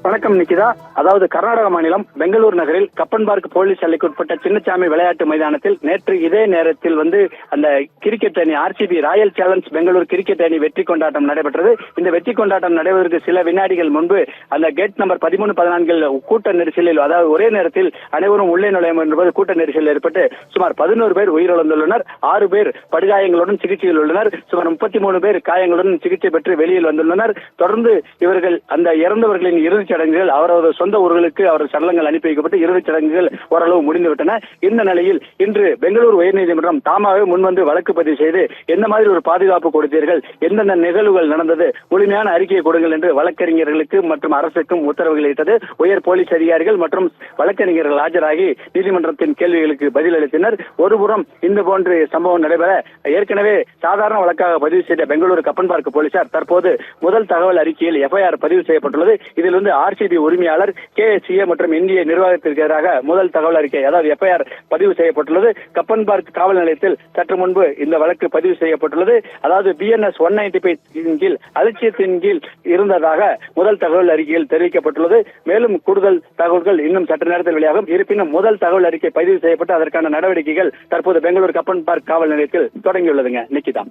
வணக்கம் நிக்கிதா. அதாவது கர்நாடக மாநிலம் பெங்களூர் நகரில் கப்பன் பார்க் போலீஸ் எல்லைக்கு உட்பட்ட சின்னசாமி விளையாட்டு மைதானத்தில் நேற்று இதே நேரத்தில் அந்த கிரிக்கெட் அணி RCB royal challenge Bangalore cricket அணி வெற்றி கொண்டாட்டம் நடைபெற்றது. இந்த வெற்றி கொண்டாட்டம் நடைபெறுவதற்கு சில வினாடிகள் முன்பு அந்த கேட் நம்பர் 13, 14 கூட்ட நெரிசலில், அதாவது ஒரே நேரத்தில் அனைவரும் உள்ளே நுழையும் என்பது கூட்ட நெரிசல் ஏற்பட்டு சுமார் 11 பேர் உயிரிழந்துள்ளனர். 6 பேர் படுகாயங்களுடன் சிகிச்சையில் உள்ளனர். சுமார் 33 பேர் காயங்களுடன் சிகிச்சை பெற்று வெளியில் வந்துள்ளனர். தொடர்ந்து இவர்கள் அந்த இறந்தவர்களின் இறுதிச் சடங்குகள் அவரது சொந்த ஊர்களுக்கு அவர் சடலங்கள் அனுப்பி வைக்கப்பட்டு இறுதிச் சடங்குகள் ஓரளவு முடிந்துவிட்டன. இந்த நிலையில் இன்று பெங்களூர் உயர்நீதிமன்றம் தாமாகவே முன்வந்து வழக்கு பதிவு செய்து எந்த மாதிரி ஒரு பாதுகாப்பு கொடுத்தீர்கள், எந்தெந்த நிகழ்வுகள் நடந்தது, முழுமையான அறிக்கையை கொடுங்கள் என்று வழக்கறிஞர்களுக்கு மற்றும் அரசுக்கும் உத்தரவுகள் இட்டது. உயர் போலீஸ் அதிகாரிகள் மற்றும் வழக்கறிஞர்கள் ஆஜராகி நீதிமன்றத்தின் கேள்விகளுக்கு பதிலளித்தனர். ஒருபுறம் இந்த போன்ற சம்பவம் நடைபெற ஏற்கனவே சாதாரண வழக்காக பதிவு செய்த பெங்களூரு கப்பன் பார்க் போலீசார் தற்போது முதல் தகவல் அறிக்கையில் FIR பதிவு செய்யப்பட்டுள்ளது. இதில் RCB உரிமையாளர் KSCA மற்றும் இந்திய நிர்வாகத்திற்கு எதிராக முதல் தகவல் அறிக்கை, அதாவது FIR பதிவு செய்யப்பட்டுள்ளது. கப்பன் பார்க் காவல் நிலையத்தில் சற்று முன்பு இந்த வழக்கு பதிவு செய்யப்பட்டுள்ளது. அதாவது BNS 195 கீழ் அலட்சியத்தின் கீழ் இருந்ததாக முதல் தகவல் அறிக்கையில் தெரிவிக்கப்பட்டுள்ளது. மேலும் கூடுதல் தகவல்கள் இன்னும் சற்று நேரத்தில் வெளியாகும். இருப்பினும் முதல் தகவல் அறிக்கை பதிவு செய்யப்பட்டு அதற்கான நடவடிக்கைகள் தற்போது பெங்களூர் கப்பன் பார்க் காவல் நிலையத்தில் தொடங்கியுள்ளதுங்க. நிக்கிதா.